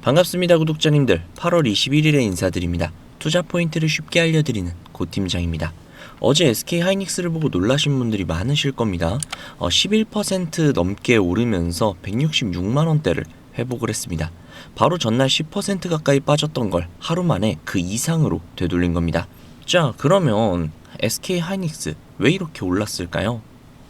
반갑습니다 구독자님들. 8월 21일에 인사드립니다. 투자 포인트를 쉽게 알려드리는 고팀장입니다. 어제 SK하이닉스를 보고 놀라신 분들이 많으실 겁니다. 11% 넘게 오르면서 166만원대를 회복을 했습니다. 바로 전날 10% 가까이 빠졌던 걸 하루 만에 그 이상으로 되돌린 겁니다. 자, 그러면 SK하이닉스 왜 이렇게 올랐을까요?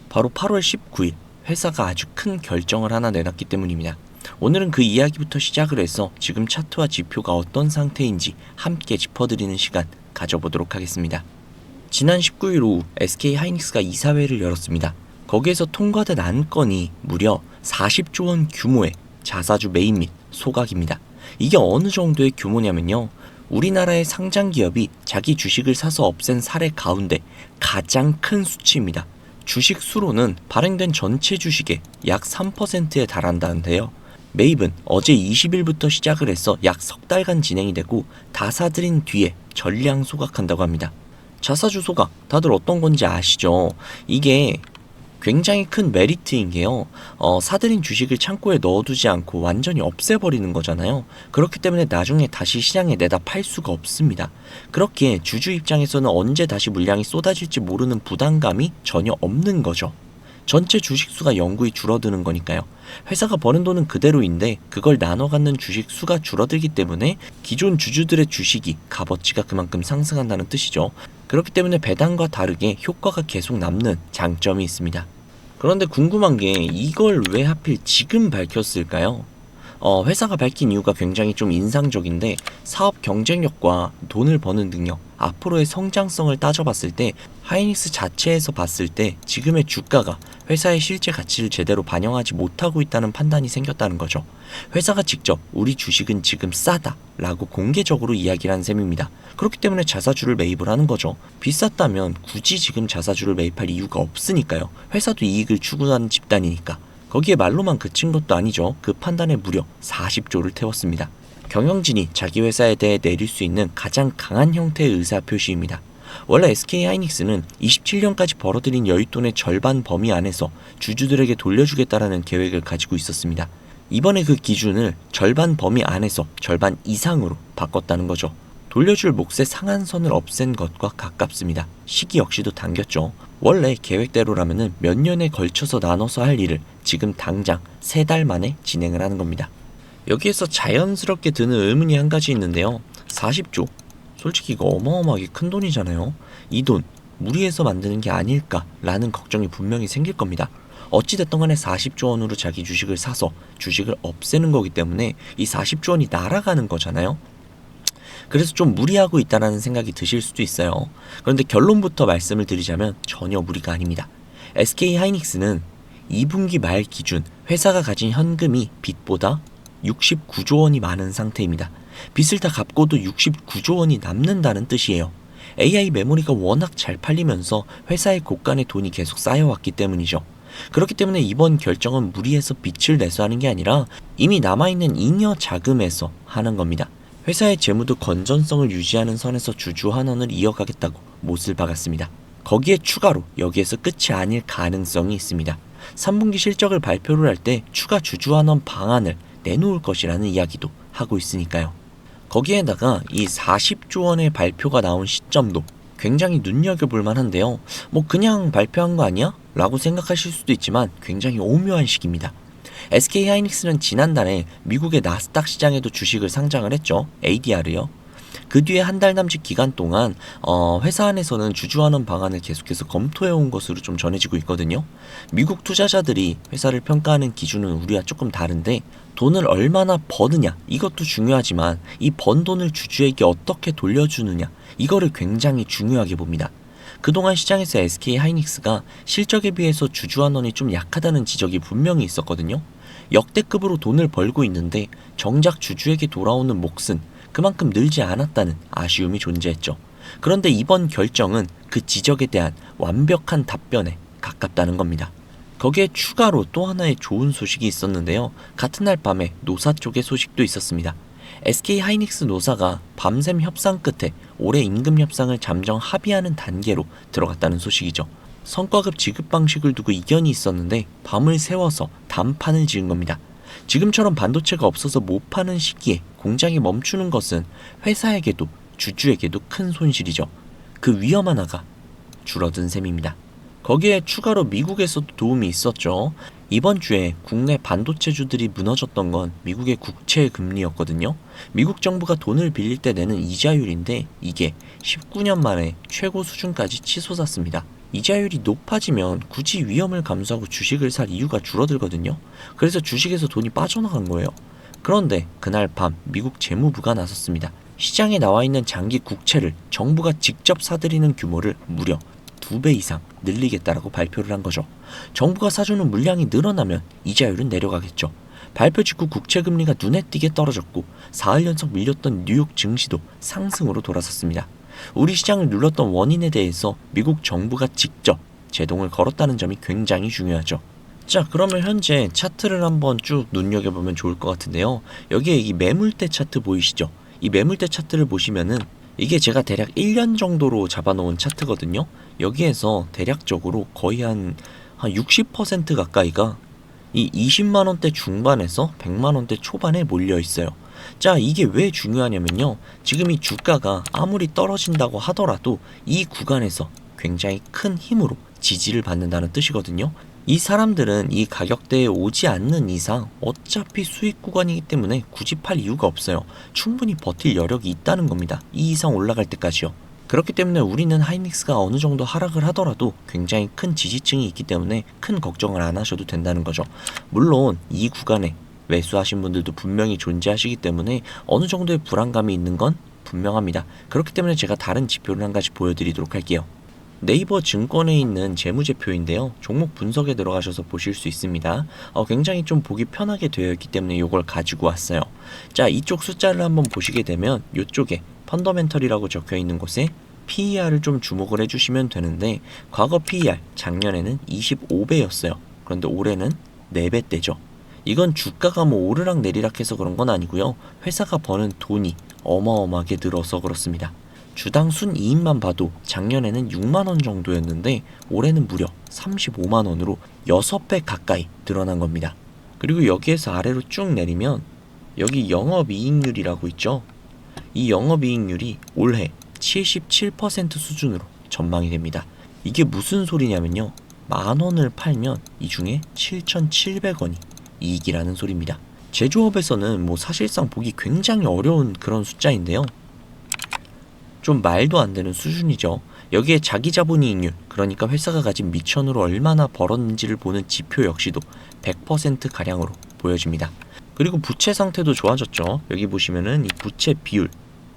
바로 8월 19일 회사가 아주 큰 결정을 하나 내놨기 때문입니다. 오늘은 그 이야기부터 시작을 해서 지금 차트와 지표가 어떤 상태인지 함께 짚어드리는 시간 가져보도록 하겠습니다. 지난 19일 오후 SK하이닉스가 이사회를 열었습니다. 거기에서 통과된 안건이 무려 40조 원 규모의 자사주 매입 및 소각입니다. 이게 어느 정도의 규모냐면요, 우리나라의 상장 기업이 자기 주식을 사서 없앤 사례 가운데 가장 큰 수치입니다. 주식 수로는 발행된 전체 주식의 약 3%에 달한다는데요. 매입은 어제 20일부터 시작을 해서 약 석 달간 진행이 되고 다 사들인 뒤에 전량 소각한다고 합니다. 자사주 소각, 다들 어떤 건지 아시죠? 이게 굉장히 큰 메리트인 게요, 사들인 주식을 창고에 넣어두지 않고 완전히 없애버리는 거잖아요. 그렇기 때문에 나중에 다시 시장에 내다 팔 수가 없습니다. 그렇기에 주주 입장에서는 언제 다시 물량이 쏟아질지 모르는 부담감이 전혀 없는 거죠. 전체 주식수가 영구히 줄어드는 거니까요. 회사가 버는 돈은 그대로인데 그걸 나눠 갖는 주식 수가 줄어들기 때문에 기존 주주들의 주식이 값어치가 그만큼 상승한다는 뜻이죠. 그렇기 때문에 배당과 다르게 효과가 계속 남는 장점이 있습니다. 그런데 궁금한 게 이걸 왜 하필 지금 밝혔을까요? 회사가 밝힌 이유가 굉장히 좀 인상적인데, 사업 경쟁력과 돈을 버는 능력, 앞으로의 성장성을 따져봤을 때 하이닉스 자체에서 봤을 때 지금의 주가가 회사의 실제 가치를 제대로 반영하지 못하고 있다는 판단이 생겼다는 거죠. 회사가 직접 우리 주식은 지금 싸다 라고 공개적으로 이야기를 한 셈입니다. 그렇기 때문에 자사주를 매입을 하는 거죠. 비쌌다면 굳이 지금 자사주를 매입할 이유가 없으니까요. 회사도 이익을 추구하는 집단이니까. 거기에 말로만 그친 것도 아니죠. 그 판단에 무려 40조를 태웠습니다. 경영진이 자기 회사에 대해 내릴 수 있는 가장 강한 형태의 의사표시입니다. 원래 SK하이닉스는 27년까지 벌어들인 여윳돈의 절반 범위 안에서 주주들에게 돌려주겠다라는 계획을 가지고 있었습니다. 이번에 그 기준을 절반 범위 안에서 절반 이상으로 바꿨다는 거죠. 돌려줄 몫의 상한선을 없앤 것과 가깝습니다. 시기 역시도 당겼죠. 원래 계획대로라면 몇 년에 걸쳐서 나눠서 할 일을 지금 당장 3달 만에 진행을 하는 겁니다. 여기에서 자연스럽게 드는 의문이 한 가지 있는데요. 40조. 솔직히 이거 어마어마하게 큰 돈이잖아요. 이 돈 무리해서 만드는 게 아닐까라는 걱정이 분명히 생길 겁니다. 어찌됐든 간에 40조 원으로 자기 주식을 사서 주식을 없애는 거기 때문에 이 40조 원이 날아가는 거잖아요. 그래서 좀 무리하고 있다는 생각이 드실 수도 있어요. 그런데 결론부터 말씀을 드리자면 전혀 무리가 아닙니다. SK하이닉스는 2분기 말 기준 회사가 가진 현금이 빚보다 69조 원이 많은 상태입니다. 빚을 다 갚고도 69조 원이 남는다는 뜻이에요. AI 메모리가 워낙 잘 팔리면서 회사의 곳간에 돈이 계속 쌓여왔기 때문이죠. 그렇기 때문에 이번 결정은 무리해서 빚을 내서 하는 게 아니라 이미 남아있는 잉여 자금에서 하는 겁니다. 회사의 재무도 건전성을 유지하는 선에서 주주 환원을 이어가겠다고 못을 박았습니다. 거기에 추가로 여기에서 끝이 아닐 가능성이 있습니다. 3분기 실적을 발표를 할 때 추가 주주 환원 방안을 내놓을 것이라는 이야기도 하고 있으니까요. 거기에다가 이 40조 원의 발표가 나온 시점도 굉장히 눈여겨볼 만한데요. 그냥 발표한 거 아니야? 라고 생각하실 수도 있지만 굉장히 오묘한 시기입니다. SK하이닉스는 지난달에 미국의 나스닥 시장에도 주식을 상장을 했죠. ADR요. 그 뒤에 한 달 남짓 기간 동안 회사 안에서는 주주환원 방안을 계속해서 검토해온 것으로 좀 전해지고 있거든요. 미국 투자자들이 회사를 평가하는 기준은 우리와 조금 다른데, 돈을 얼마나 버느냐 이것도 중요하지만 이 번 돈을 주주에게 어떻게 돌려주느냐 이거를 굉장히 중요하게 봅니다. 그동안 시장에서 SK하이닉스가 실적에 비해서 주주환원이 좀 약하다는 지적이 분명히 있었거든요. 역대급으로 돈을 벌고 있는데 정작 주주에게 돌아오는 몫은 그만큼 늘지 않았다는 아쉬움이 존재했죠. 그런데 이번 결정은 그 지적에 대한 완벽한 답변에 가깝다는 겁니다. 거기에 추가로 또 하나의 좋은 소식이 있었는데요. 같은 날 밤에 노사 쪽의 소식도 있었습니다. SK하이닉스 노사가 밤샘 협상 끝에 올해 임금 협상을 잠정 합의하는 단계로 들어갔다는 소식이죠. 성과급 지급 방식을 두고 이견이 있었는데 밤을 새워서 단판을 지은 겁니다. 지금처럼 반도체가 없어서 못 파는 시기에 공장이 멈추는 것은 회사에게도 주주에게도 큰 손실이죠. 그 위험 하나가 줄어든 셈입니다. 거기에 추가로 미국에서도 도움이 있었죠. 이번 주에 국내 반도체주들이 무너졌던 건 미국의 국채 금리였거든요. 미국 정부가 돈을 빌릴 때 내는 이자율인데 이게 19년 만에 최고 수준까지 치솟았습니다. 이자율이 높아지면 굳이 위험을 감수하고 주식을 살 이유가 줄어들거든요. 그래서 주식에서 돈이 빠져나간 거예요. 그런데 그날 밤 미국 재무부가 나섰습니다. 시장에 나와 있는 장기 국채를 정부가 직접 사들이는 규모를 무려 2배 이상 늘리겠다라고 발표를 한 거죠. 정부가 사주는 물량이 늘어나면 이자율은 내려가겠죠. 발표 직후 국채 금리가 눈에 띄게 떨어졌고 사흘 연속 밀렸던 뉴욕 증시도 상승으로 돌아섰습니다. 우리 시장을 눌렀던 원인에 대해서 미국 정부가 직접 제동을 걸었다는 점이 굉장히 중요하죠. 자, 그러면 현재 차트를 한번 쭉 눈여겨보면 좋을 것 같은데요. 여기에 이 매물대 차트 보이시죠? 이 매물대 차트를 보시면은 이게 제가 대략 1년 정도로 잡아놓은 차트거든요. 여기에서 대략적으로 거의 한 60% 가까이가 이 20만원대 중반에서 100만원대 초반에 몰려 있어요. 자, 이게 왜 중요하냐면요. 지금 이 주가가 아무리 떨어진다고 하더라도 이 구간에서 굉장히 큰 힘으로 지지를 받는다는 뜻이거든요. 이 사람들은 이 가격대에 오지 않는 이상 어차피 수익 구간이기 때문에 굳이 팔 이유가 없어요. 충분히 버틸 여력이 있다는 겁니다. 이 이상 올라갈 때까지요. 그렇기 때문에 우리는 하이닉스가 어느 정도 하락을 하더라도 굉장히 큰 지지층이 있기 때문에 큰 걱정을 안 하셔도 된다는 거죠. 물론 이 구간에 매수하신 분들도 분명히 존재하시기 때문에 어느 정도의 불안감이 있는 건 분명합니다. 그렇기 때문에 제가 다른 지표를 한 가지 보여드리도록 할게요. 네이버 증권에 있는 재무제표인데요. 종목 분석에 들어가셔서 보실 수 있습니다. 굉장히 좀 보기 편하게 되어 있기 때문에 이걸 가지고 왔어요. 자, 이쪽 숫자를 한번 보시게 되면 이쪽에 펀더멘털이라고 적혀 있는 곳에 PER을 좀 주목을 해주시면 되는데 과거 PER 작년에는 25배였어요. 그런데 올해는 4배대죠. 이건 주가가 뭐 오르락 내리락 해서 그런 건 아니고요. 회사가 버는 돈이 어마어마하게 늘어서 그렇습니다. 주당 순이익만 봐도 작년에는 6만원 정도였는데 올해는 무려 35만원으로 6배 가까이 늘어난 겁니다. 그리고 여기에서 아래로 쭉 내리면 여기 영업이익률이라고 있죠. 이 영업이익률이 올해 77% 수준으로 전망이 됩니다. 이게 무슨 소리냐면요. 만원을 팔면 이 중에 7,700원이 이익이라는 소리입니다. 제조업에서는 뭐 사실상 보기 굉장히 어려운 그런 숫자인데요. 좀 말도 안 되는 수준이죠. 여기에 자기 자본이익률, 그러니까 회사가 가진 미천으로 얼마나 벌었는지를 보는 지표 역시도 100% 가량으로 보여집니다. 그리고 부채 상태도 좋아졌죠. 여기 보시면은 이 부채 비율,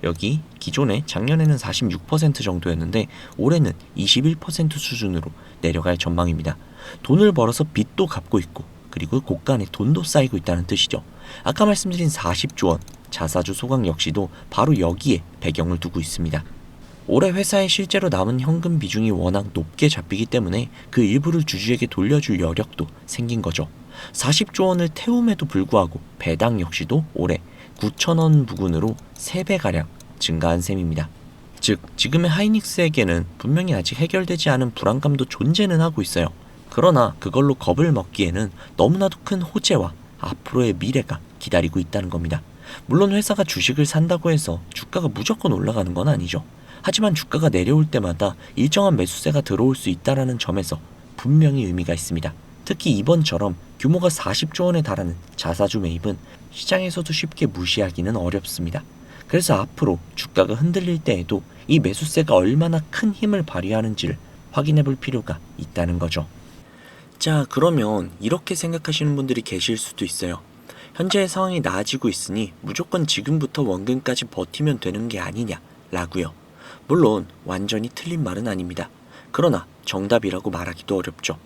여기 기존에 작년에는 46% 정도였는데 올해는 21% 수준으로 내려갈 전망입니다. 돈을 벌어서 빚도 갚고 있고 그리고 곳간에 돈도 쌓이고 있다는 뜻이죠. 아까 말씀드린 40조 원 자사주 소강 역시도 바로 여기에 배경을 두고 있습니다. 올해 회사에 실제로 남은 현금 비중이 워낙 높게 잡히기 때문에 그 일부를 주주에게 돌려줄 여력도 생긴 거죠. 40조 원을 태움에도 불구하고 배당 역시도 올해 9천원 부근으로 3배가량 증가한 셈입니다. 즉 지금의 하이닉스에게는 분명히 아직 해결되지 않은 불안감도 존재는 하고 있어요. 그러나 그걸로 겁을 먹기에는 너무나도 큰 호재와 앞으로의 미래가 기다리고 있다는 겁니다. 물론 회사가 주식을 산다고 해서 주가가 무조건 올라가는 건 아니죠. 하지만 주가가 내려올 때마다 일정한 매수세가 들어올 수 있다는 점에서 분명히 의미가 있습니다. 특히 이번처럼 규모가 40조 원에 달하는 자사주 매입은 시장에서도 쉽게 무시하기는 어렵습니다. 그래서 앞으로 주가가 흔들릴 때에도 이 매수세가 얼마나 큰 힘을 발휘하는지를 확인해 볼 필요가 있다는 거죠. 자, 그러면 이렇게 생각하시는 분들이 계실 수도 있어요. 현재의 상황이 나아지고 있으니 무조건 지금부터 원금까지 버티면 되는 게 아니냐 라고요. 물론 완전히 틀린 말은 아닙니다. 그러나 정답이라고 말하기도 어렵죠.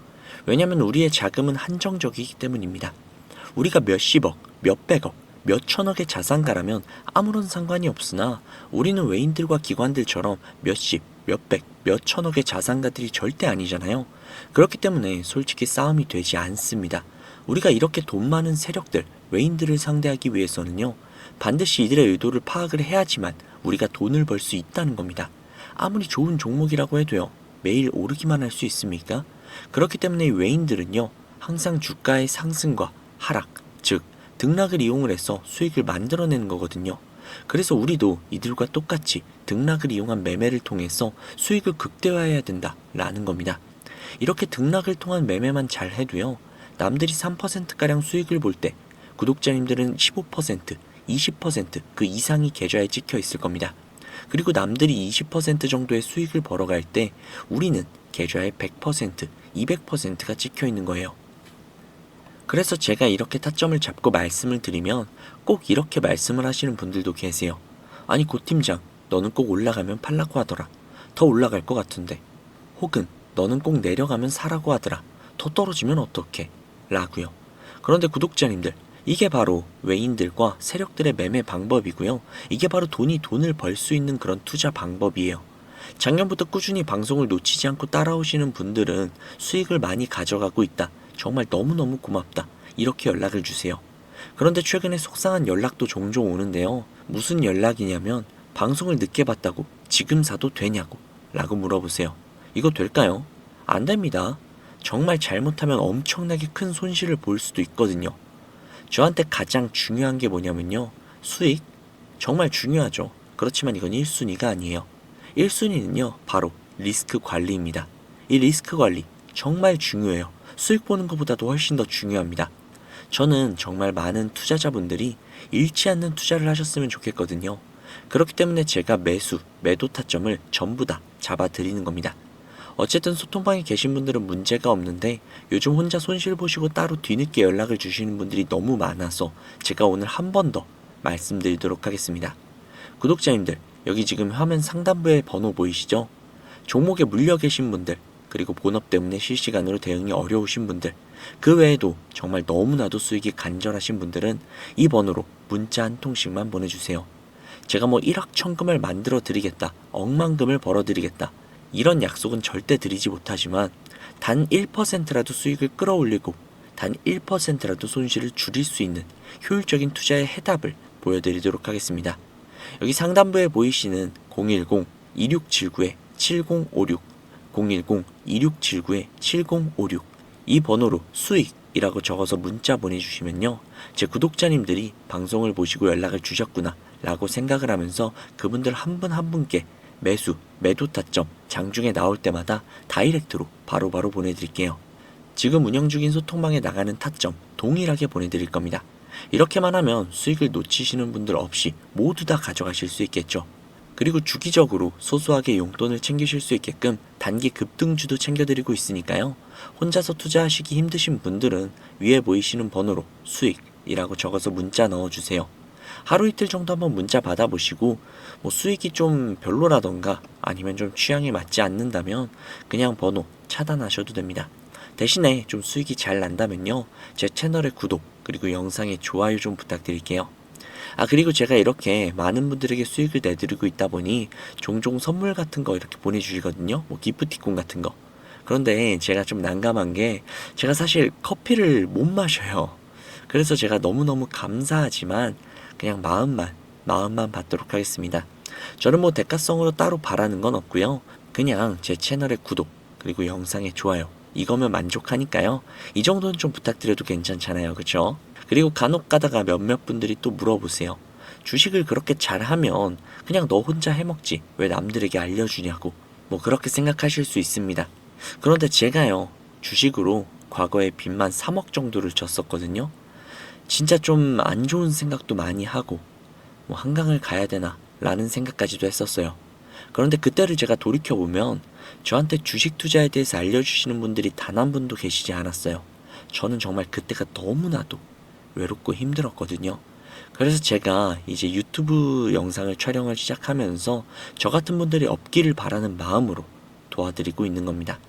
왜냐면 우리의 자금은 한정적이기 때문입니다. 우리가 몇십억, 몇백억, 몇천억의 자산가라면 아무런 상관이 없으나 우리는 외인들과 기관들처럼 몇십, 몇백, 몇천억의 자산가들이 절대 아니잖아요. 그렇기 때문에 솔직히 싸움이 되지 않습니다. 우리가 이렇게 돈 많은 세력들, 외인들을 상대하기 위해서는요, 반드시 이들의 의도를 파악을 해야지만 우리가 돈을 벌 수 있다는 겁니다. 아무리 좋은 종목이라고 해도요, 매일 오르기만 할 수 있습니까? 그렇기 때문에 외인들은요, 항상 주가의 상승과 하락, 즉 등락을 이용을 해서 수익을 만들어내는 거거든요. 그래서 우리도 이들과 똑같이 등락을 이용한 매매를 통해서 수익을 극대화해야 된다라는 겁니다. 이렇게 등락을 통한 매매만 잘 해도요, 남들이 3%가량 수익을 볼 때 구독자님들은 15%, 20%그 이상이 계좌에 찍혀 있을 겁니다. 그리고 남들이 20% 정도의 수익을 벌어갈 때 우리는 계좌에 100%, 200%가 찍혀 있는 거예요. 그래서 제가 이렇게 타점을 잡고 말씀을 드리면 꼭 이렇게 말씀을 하시는 분들도 계세요. 아니 고 팀장, 너는 꼭 올라가면 팔라고 하더라. 더 올라갈 것 같은데. 혹은 너는 꼭 내려가면 사라고 하더라. 더 떨어지면 어떡해? 라고요. 그런데 구독자님들, 이게 바로 외인들과 세력들의 매매 방법이고요. 이게 바로 돈을 벌 수 있는 그런 투자 방법이에요. 작년부터 꾸준히 방송을 놓치지 않고 따라오시는 분들은 수익을 많이 가져가고 있다. 정말 너무너무 고맙다. 이렇게 연락을 주세요. 그런데 최근에 속상한 연락도 종종 오는데요. 무슨 연락이냐면 방송을 늦게 봤다고 지금 사도 되냐고 라고 물어보세요. 이거 될까요? 안 됩니다. 정말 잘못하면 엄청나게 큰 손실을 볼 수도 있거든요. 저한테 가장 중요한 게 뭐냐면요. 수익? 정말 중요하죠. 그렇지만 이건 1순위가 아니에요. 1순위는요. 바로 리스크 관리입니다. 이 리스크 관리 정말 중요해요. 수익 보는 것보다도 훨씬 더 중요합니다. 저는 정말 많은 투자자분들이 잃지 않는 투자를 하셨으면 좋겠거든요. 그렇기 때문에 제가 매도 타점을 전부 다 잡아드리는 겁니다. 어쨌든 소통방에 계신 분들은 문제가 없는데 요즘 혼자 손실 보시고 따로 뒤늦게 연락을 주시는 분들이 너무 많아서 제가 오늘 한 번 더 말씀드리도록 하겠습니다. 구독자님들, 여기 지금 화면 상단부에 번호 보이시죠? 종목에 물려 계신 분들, 그리고 본업 때문에 실시간으로 대응이 어려우신 분들, 그 외에도 정말 너무나도 수익이 간절하신 분들은 이 번호로 문자 한 통씩만 보내주세요. 제가 뭐 1억 천금을 만들어 드리겠다, 억만금을 벌어 드리겠다, 이런 약속은 절대 드리지 못하지만 단 1%라도 수익을 끌어올리고 단 1%라도 손실을 줄일 수 있는 효율적인 투자의 해답을 보여드리도록 하겠습니다. 여기 상단부에 보이시는 010-2679-7056 010-2679-7056 이 번호로 수익이라고 적어서 문자 보내주시면요. 제 구독자님들이 방송을 보시고 연락을 주셨구나 라고 생각을 하면서 그분들 한 분 한 분께 매도 타점 장중에 나올 때마다 다이렉트로 바로바로 보내드릴게요. 지금 운영 중인 소통방에 나가는 타점 동일하게 보내드릴 겁니다. 이렇게만 하면 수익을 놓치시는 분들 없이 모두 다 가져가실 수 있겠죠. 그리고 주기적으로 소소하게 용돈을 챙기실 수 있게끔 단기 급등주도 챙겨드리고 있으니까요. 혼자서 투자하시기 힘드신 분들은 위에 보이시는 번호로 수익이라고 적어서 문자 넣어주세요. 하루 이틀 정도 한번 문자 받아보시고 뭐 수익이 좀 별로라던가 아니면 좀 취향에 맞지 않는다면 그냥 번호 차단하셔도 됩니다. 대신에 좀 수익이 잘 난다면요. 제 채널의 구독 그리고 영상의 좋아요 좀 부탁드릴게요. 그리고 제가 이렇게 많은 분들에게 수익을 내드리고 있다 보니 종종 선물 같은 거 이렇게 보내주시거든요. 뭐 기프티콘 같은 거. 그런데 제가 좀 난감한 게 제가 사실 커피를 못 마셔요. 그래서 제가 너무너무 감사하지만 그냥 마음만 받도록 하겠습니다. 저는 뭐 대가성으로 따로 바라는 건 없고요. 그냥 제 채널의 구독 그리고 영상의 좋아요 이거면 만족하니까요. 이 정도는 좀 부탁드려도 괜찮잖아요. 그쵸? 그리고 간혹 가다가 몇몇 분들이 또 물어보세요. 주식을 그렇게 잘하면 그냥 너 혼자 해먹지 왜 남들에게 알려주냐고 뭐 그렇게 생각하실 수 있습니다. 그런데 제가요 주식으로 과거에 빚만 3억 정도를 졌었거든요. 진짜 좀 안 좋은 생각도 많이 하고 뭐 한강을 가야 되나 라는 생각까지도 했었어요. 그런데 그때를 제가 돌이켜보면 저한테 주식 투자에 대해서 알려주시는 분들이 단 한 분도 계시지 않았어요. 저는 정말 그때가 너무나도 외롭고 힘들었거든요. 그래서 제가 이제 유튜브 영상을 촬영을 시작하면서 저 같은 분들이 없기를 바라는 마음으로 도와드리고 있는 겁니다.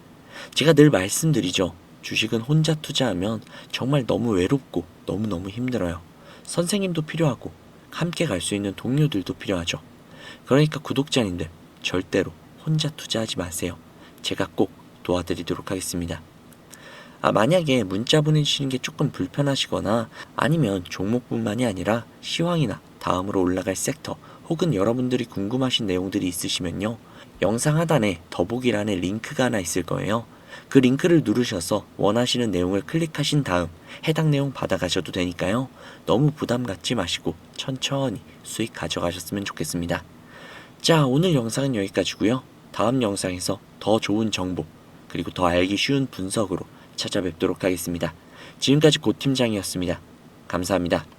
제가 늘 말씀드리죠. 주식은 혼자 투자하면 정말 너무 외롭고 너무너무 힘들어요. 선생님도 필요하고 함께 갈 수 있는 동료들도 필요하죠. 그러니까 구독자님들 절대로 혼자 투자하지 마세요. 제가 꼭 도와드리도록 하겠습니다. 만약에 문자 보내주시는 게 조금 불편하시거나 아니면 종목뿐만이 아니라 시황이나 다음으로 올라갈 섹터 혹은 여러분들이 궁금하신 내용들이 있으시면요. 영상 하단에 더보기란에 링크가 하나 있을 거예요. 그 링크를 누르셔서 원하시는 내용을 클릭하신 다음 해당 내용 받아가셔도 되니까요. 너무 부담 갖지 마시고 천천히 수익 가져가셨으면 좋겠습니다. 자, 오늘 영상은 여기까지고요. 다음 영상에서 더 좋은 정보 그리고 더 알기 쉬운 분석으로 찾아뵙도록 하겠습니다. 지금까지 고 팀장이었습니다. 감사합니다.